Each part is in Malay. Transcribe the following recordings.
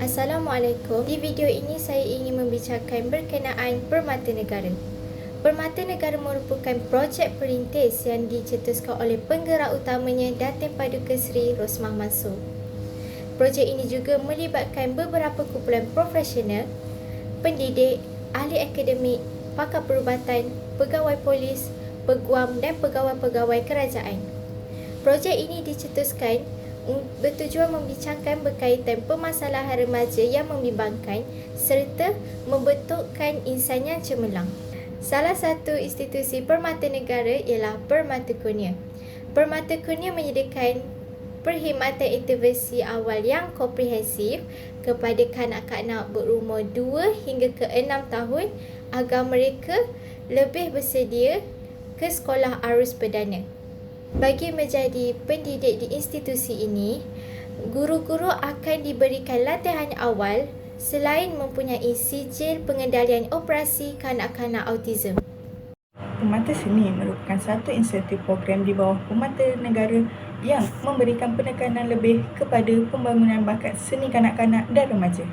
Assalamualaikum. Di video ini saya ingin membicarakan berkenaan Permata Negara. Permata Negara merupakan projek perintis yang dicetuskan oleh penggerak utamanya Datin Paduka Seri Rosmah Mansor. Projek ini juga melibatkan beberapa kumpulan profesional, pendidik, ahli akademik, pakar perubatan, pegawai polis, peguam dan pegawai-pegawai kerajaan. Projek ini dicetuskan bertujuan membincangkan berkaitan permasalahan remaja yang membimbangkan serta membentukkan insan yang cemerlang. Salah satu institusi Permata Negara ialah Permata Kurnia. Permata Kurnia menyediakan perkhidmatan intervensi awal yang komprehensif kepada kanak-kanak berumur 2 hingga ke 6 tahun agar mereka lebih bersedia ke sekolah arus perdana. Bagi menjadi pendidik di institusi ini, guru-guru akan diberikan latihan awal selain mempunyai sijil pengendalian operasi kanak-kanak autism. Permata Seni merupakan satu insentif program di bawah Permata Negara yang memberikan penekanan lebih kepada pembangunan bakat seni kanak-kanak dan remaja.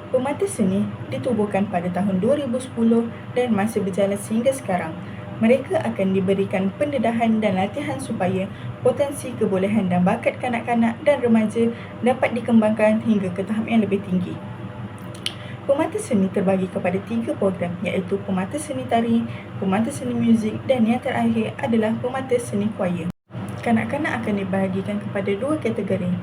Permata Seni ditubuhkan pada tahun 2010 dan masih berjalan sehingga sekarang. Mereka akan diberikan pendedahan dan latihan supaya potensi kebolehan dan bakat kanak-kanak dan remaja dapat dikembangkan hingga ke tahap yang lebih tinggi. Permata Seni terbagi kepada 3 program iaitu Permata Seni Tari, Permata Seni Muzik dan yang terakhir adalah Permata Seni Choir. Kanak-kanak akan dibahagikan kepada 2 kategori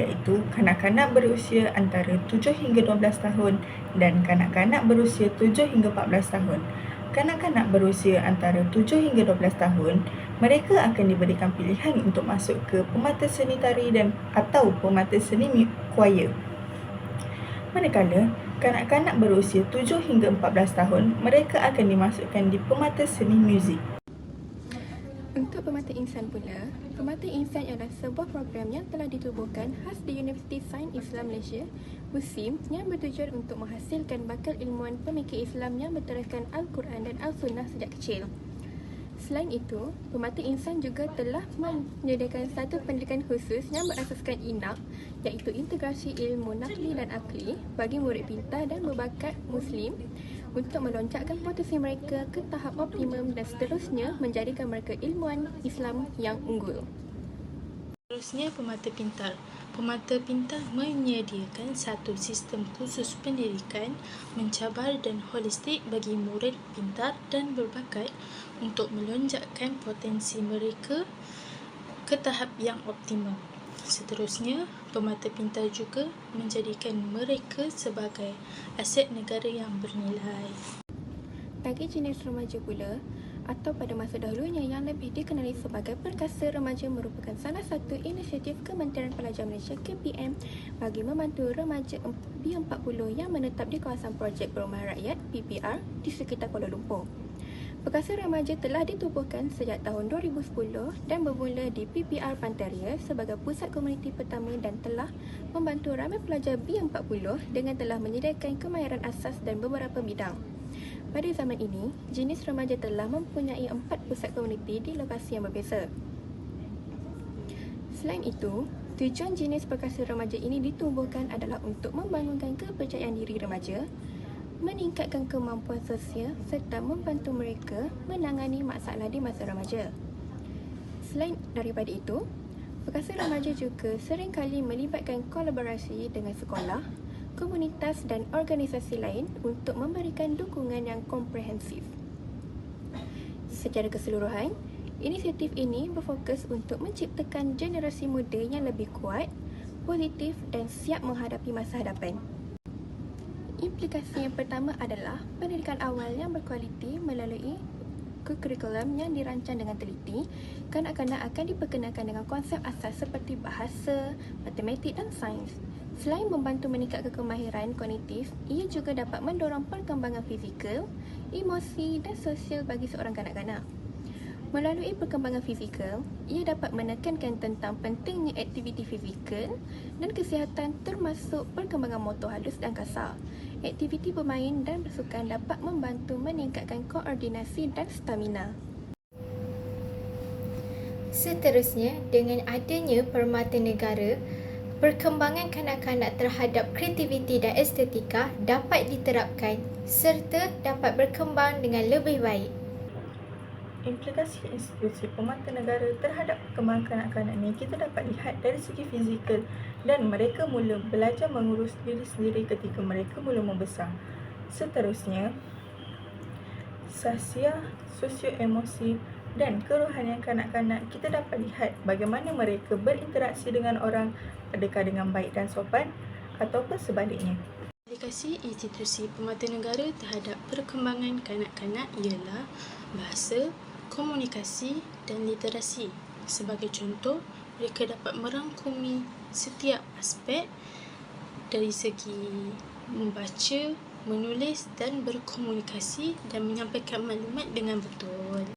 iaitu kanak-kanak berusia antara 7 hingga 12 tahun dan kanak-kanak berusia 7 hingga 14 tahun. Kanak-kanak berusia antara 7 hingga 12 tahun, mereka akan diberikan pilihan untuk masuk ke Permata Seni Tari dan atau Permata Seni Choir. Manakala kanak-kanak berusia 7 hingga 14 tahun, mereka akan dimasukkan di Permata Seni Muzik. Untuk Permata Insan pula, Permata Insan adalah sebuah program yang telah ditubuhkan khas di Universiti Sains Islam Malaysia, USIM, yang bertujuan untuk menghasilkan bakal ilmuwan pemikir Islam yang berteraskan Al-Quran dan Al-Sunnah sejak kecil. Selain itu, Permata Insan juga telah menyediakan satu pendidikan khusus yang berasaskan INAQ, iaitu Integrasi Ilmu Nakli dan Akli bagi murid pintar dan berbakat Muslim untuk melonjakkan potensi mereka ke tahap optimum dan seterusnya menjadikan mereka ilmuwan Islam yang unggul. Seterusnya, Permata Pintar. Permata Pintar menyediakan satu sistem khusus pendidikan mencabar dan holistik bagi murid pintar dan berbakat untuk melonjakkan potensi mereka ke tahap yang optimum. Seterusnya, Permata Pintar juga menjadikan mereka sebagai aset negara yang bernilai. Bagi jenis remaja pula, atau pada masa dahulunya yang lebih dikenali sebagai Perkasa Remaja merupakan salah satu inisiatif Kementerian Pelajar Malaysia KPM bagi membantu remaja B40 yang menetap di kawasan Projek Perumahan Rakyat PPR di sekitar Kuala Lumpur. Perkasa Remaja telah ditubuhkan sejak tahun 2010 dan bermula di PPR Pantaria sebagai pusat komuniti pertama dan telah membantu ramai pelajar B40 dengan telah menyediakan kemahiran asas dan beberapa bidang. Pada zaman ini, jenis remaja telah mempunyai 4 pusat komuniti di lokasi yang berbeza. Selain itu, tujuan jenis Perkasa Remaja ini ditubuhkan adalah untuk membangunkan kepercayaan diri remaja, meningkatkan kemampuan sosial serta membantu mereka menangani masalah di masa remaja. Selain daripada itu, Perkasa Remaja juga seringkali melibatkan kolaborasi dengan sekolah, komunitas dan organisasi lain untuk memberikan dukungan yang komprehensif. Secara keseluruhan, inisiatif ini berfokus untuk menciptakan generasi muda yang lebih kuat, positif dan siap menghadapi masa hadapan. Implikasi yang pertama adalah pendidikan awal yang berkualiti melalui kurikulum yang dirancang dengan teliti. Kanak-kanak akan diperkenalkan dengan konsep asas seperti bahasa, matematik dan sains. Selain membantu meningkatkan kemahiran kognitif, ia juga dapat mendorong perkembangan fizikal, emosi dan sosial bagi seorang kanak-kanak. Melalui perkembangan fizikal, ia dapat menekankan tentang pentingnya aktiviti fizikal dan kesihatan termasuk perkembangan motor halus dan kasar. Aktiviti bermain dan bersukan dapat membantu meningkatkan koordinasi dan stamina. Seterusnya, dengan adanya Permata Negara, Perkembangan kanak-kanak terhadap kreativiti dan estetika dapat diterapkan serta dapat berkembang dengan lebih baik. Implikasi institusi pemata negara terhadap perkembangan kanak-kanak ni kita dapat lihat dari segi fizikal dan mereka mula belajar mengurus diri sendiri ketika mereka mula membesar. Seterusnya, sosial, sosio-emosi dan kerohanian kanak-kanak kita dapat lihat bagaimana mereka berinteraksi dengan orang, adakah dengan baik dan sopan ataupun sebaliknya. Aplikasi institusi pemata negara terhadap perkembangan kanak-kanak ialah bahasa, komunikasi dan literasi. Sebagai contoh, mereka dapat merangkumi setiap aspek dari segi membaca, menulis dan berkomunikasi dan menyampaikan maklumat dengan betul.